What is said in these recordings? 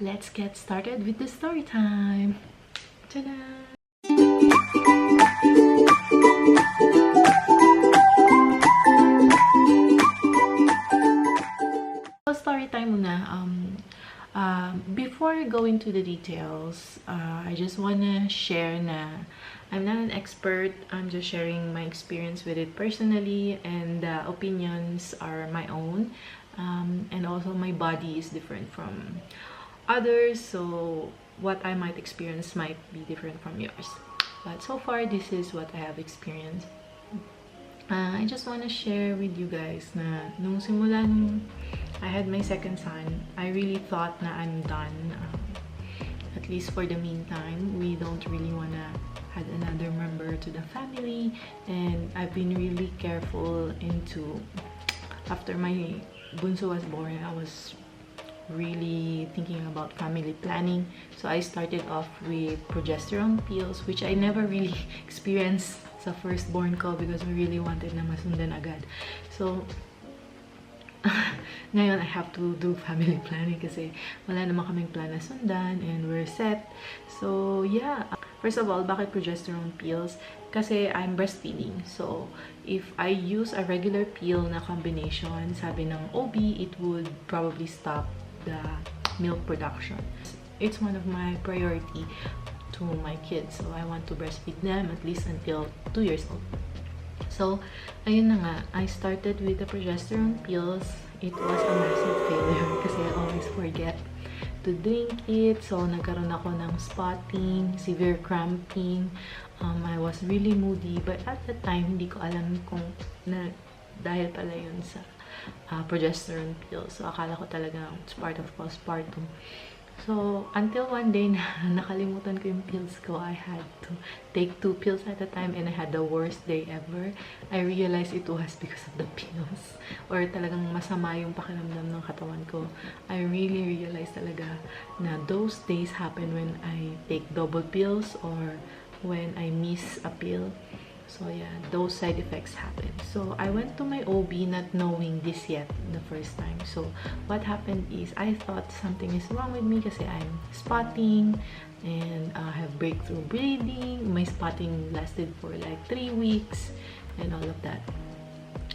let's get started with the story time. Ta-da! So, story time muna. Before going to the details, I just wanna share na I'm not an expert. I'm just sharing my experience with it personally, and the opinions are my own. And also my body is different from others, so what I might experience might be different from yours. But so far, this is what I have experienced. I just want to share with you guys na nung simula nung I had my second son, I really thought na I'm done. At least for the meantime, we don't really want to add another member to the family, and I've been really careful into after my bunso was born. I was really thinking about family planning, so I started off with progesterone pills, which I never really experienced sa firstborn ko because we really wanted na masundan agad. So ngayon I have to do family planning kasi wala naman kaming plan na sundan and we're set. So yeah, first of all, bakit progesterone pills? Kasi I'm breastfeeding. So if I use a regular pill na combination, sabi ng OB, it would probably stop the milk production. It's one of my priority to my kids. So I want to breastfeed them at least until 2 years old. So, ayun na nga, I started with the progesterone pills. It was a massive failure kasi I always forget to drink it. So, nagkaroon ako ng spotting, severe cramping. I was really moody, but at the time, hindi ko alam kung na dahil pala yun sa progesterone pills. So, akala ko talaga it's part of postpartum. So, until one day na nakalimutan ko yung pills ko, I had to take 2 pills at a time and I had the worst day ever. I realized it was because of the pills or talagang masama yung pakiramdam ng katawan ko. I really realized talaga na those days happen when I take double pills or when I miss a pill. So yeah, those side effects happen. So I went to my OB not knowing this yet the first time. So what happened is I thought something is wrong with me kasi I'm spotting and I have breakthrough bleeding. My spotting lasted for like 3 weeks and all of that.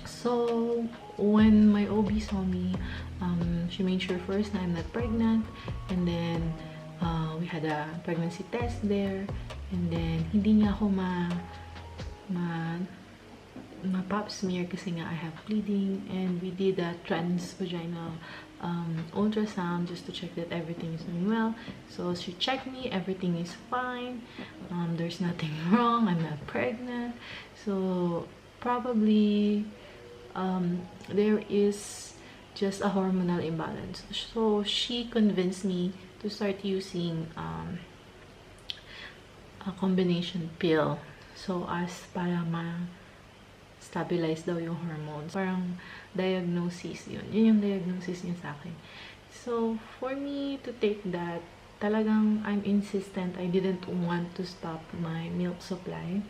So when my OB saw me, she made sure first na I'm not pregnant, and then we had a pregnancy test there, and then hindi niya ako pap smear kasi nga I have bleeding, and we did a transvaginal ultrasound just to check that everything is doing well. So she checked me, everything is fine, there's nothing wrong, I'm not pregnant. So probably there is just a hormonal imbalance. So she convinced me to start using a combination pill. So, as para ma-stabilize daw yung hormones. Parang diagnosis yun. Yun yung diagnosis niya sa akin. So, for me to take that, talagang I'm insistent. I didn't want to stop my milk supply.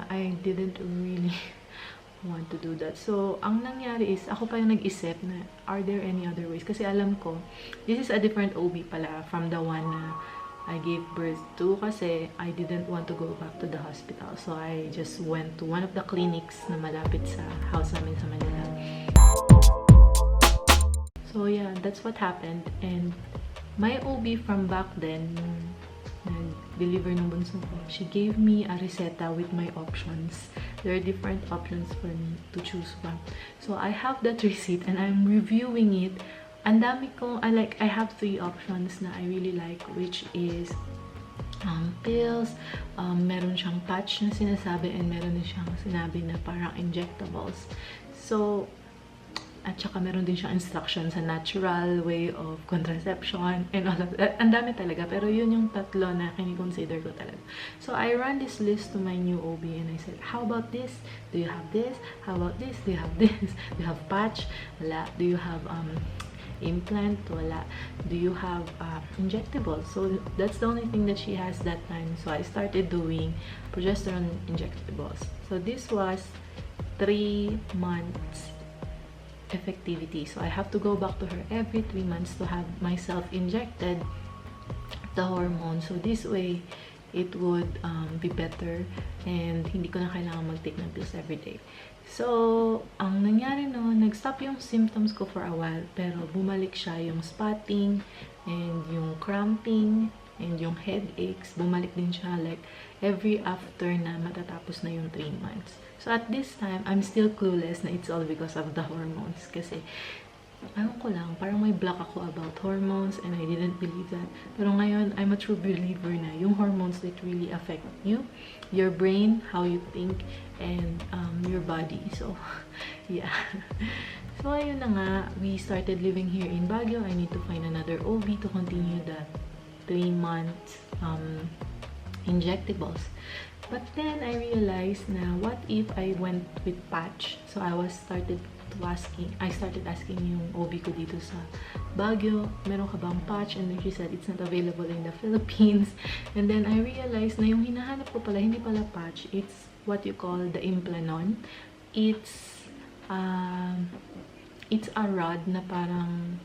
I didn't really want to do that. So, ang nangyari is, ako pa yung nag-isip na, are there any other ways? Kasi alam ko, this is a different OB pala from the one na I gave birth to kasi I didn't want to go back to the hospital. So, I just went to one of the clinics na malapit sa house namin sa Manila. So, yeah, that's what happened. And my OB from back then, nag-deliver ng bunso ko, she gave me a reseta with my options. There are different options for me to choose from. So, I have that receipt and I'm reviewing it. Ang dami ko, I have 3 options na I really like, which is pills, meron siyang patch na sinasabi, and meron din siyang sinabi na parang injectables. So, at saka meron din siyang instruction sa natural way of contraception and all of that. Ang dami talaga, pero yun yung tatlo na kinikonsider ko talaga. So, I ran this list to my new OB and I said, how about this? Do you have this? How about this? Do you have this? Do you have patch? Wala. Do you have implant? Wala. Do you have injectables? So that's the only thing that she has that time. So I started doing progesterone injectables. So this was 3 months effectivity. So I have to go back to her every 3 months to have myself injected the hormone. So this way, it would be better and hindi ko na kailangan mag-take ng pills every day. So, ang nangyari no, nag-stop yung symptoms ko for a while, pero bumalik siya yung spotting and yung cramping and yung headaches. Bumalik din siya like every after na matatapos na yung 3 months. So, at this time, I'm still clueless na it's all because of the hormones. Kasi, ewan ko lang, parang may block ako about hormones and I didn't believe that. Pero ngayon, I'm a true believer na yung hormones that really affect you, your brain, how you think, and your body. So, yeah. So, ayun na nga, we started living here in Baguio. I need to find another OB to continue the 3 months injectables. But then, I realized na what if I went with patch? So, I started asking yung OB ko dito sa Baguio, meron ka bang patch? And then she said, it's not available in the Philippines. And then I realized na yung hinahanap ko pala, hindi pala patch. It's what you call the Nag-Implanon. It's a rod na parang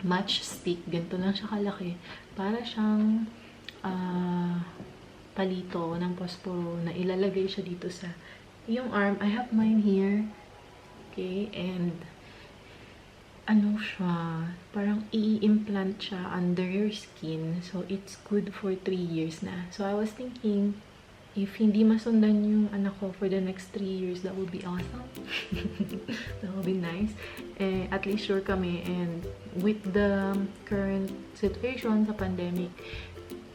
matchstick. Ganito lang siya kalaki. Para siyang palito ng posporo na ilalagay siya dito sa yung arm. I have mine here. Okay, and ano siya, parang i-implant siya under your skin. So, it's good for 3 years na. So, I was thinking, if hindi masundan yung anak ko for the next 3 years, that would be awesome. That would be nice. At least sure kami. And with the current situation sa pandemic,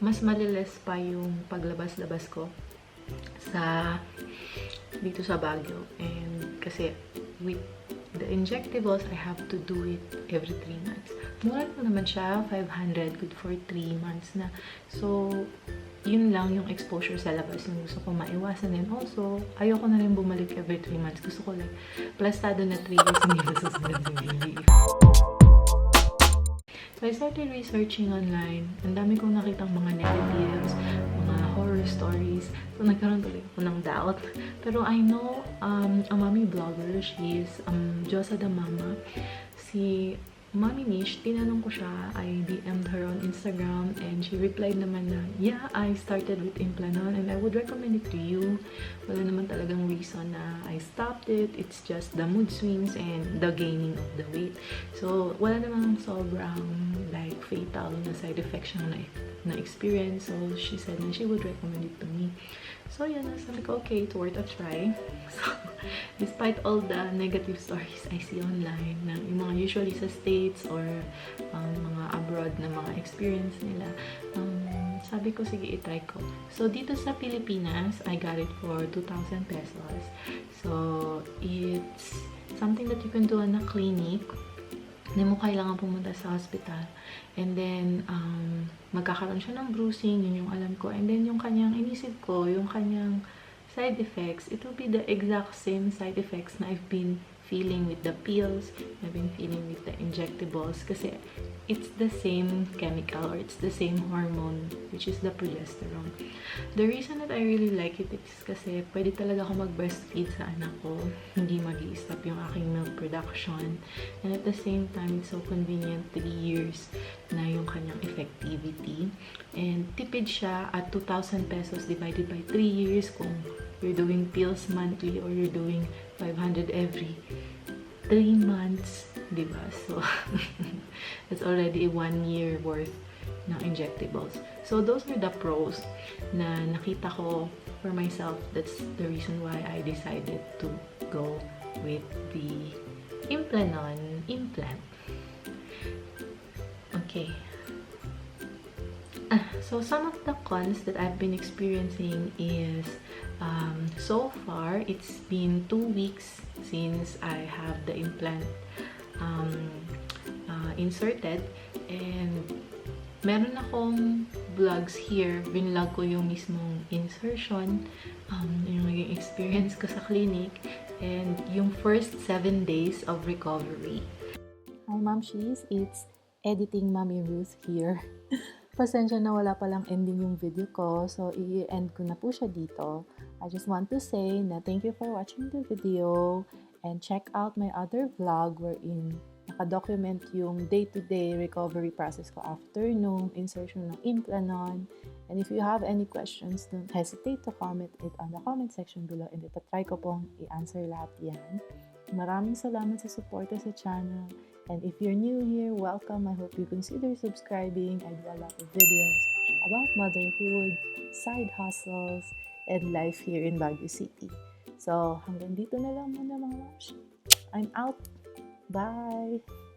mas maliles pa yung paglabas-labas ko dito sa Baguio. And kasi with the injectables, I have to do it every 3 months. Mura ko naman siya, 500, good for 3 months na. So, yun lang yung exposure sa labas yung gusto ko maiwasan. And also, ayoko na rin bumalik every 3 months. Gusto ko like, plastado na 3 years, hindi masusunod yung hindi. So, I started researching online. Ang dami kong nakitang mga negatives, mga horror stories. So, nagkaroon tuloy ako ng doubt. Pero I know a mommy blogger, she is Josa the Mama. Si Mommy Niche, tinanong ko siya, I DM'd her on Instagram and she replied naman na, yeah, I started with Implanon and I would recommend it to you. Wala naman talagang reason na I stopped it. It's just the mood swings and the gaining of the weight. So, wala namang sobrang like fatal na side effects siya na experience. So, she said na she would recommend it to me. So, yun, sabi ko, okay, it's worth a try. So, despite all the negative stories I see online, na yung mga usually sa States or mga abroad na mga experience nila, sabi ko, sige, itry ko. So, dito sa Pilipinas, I got it for 2,000 pesos. So, it's something that you can do in a clinic. Hindi mo kailangan pumunta sa hospital. And then, magkakaroon siya ng bruising, yun yung alam ko. And then, yung kanyang, inisip ko, yung kanyang side effects, it will be the exact same side effects na I've been feeling with the pills, I've been feeling with the injectables. Kasi, it's the same chemical or it's the same hormone, which is the progesterone. The reason that I really like it is kasi pwede talaga ako mag-breastfeed sa anak ko. Hindi mag-i-stop yung aking milk production. And at the same time, it's so convenient, 3 years na yung kanyang effectivity. And tipid siya at 2,000 pesos divided by 3 years kung you're doing pills monthly or you're doing 500 every 3 months, diba? So, that's already 1 year worth ng injectables. So, those are the pros na nakita ko for myself. That's the reason why I decided to go with the Implanon implant. Okay. So, some of the cons that I've been experiencing is, so far, it's been 2 weeks since I have the implant inserted. And meron akong vlogs here. Binlog ko yung mismong insertion, yung naging experience ko sa clinic, and yung first 7 days of recovery. Hi, Momshies! It's editing Mommy Ruth here. Pasensya na wala palang ending yung video ko, so i-end ko na po siya dito. I just want to say na thank you for watching the video And check out my other vlog wherein nakadocument yung day-to-day recovery process ko after nung insertion ng Implanon. And if you have any questions, don't hesitate to comment it on the comment section below and itatry ko pong i-answer lahat yan. Maraming salamat sa suporta sa channel. And if you're new here, welcome. I hope you consider subscribing. I do a lot of videos about motherhood, side hustles, and life here in Baguio City. So, hanggang dito na lang muna mga Momshies. I'm out. Bye!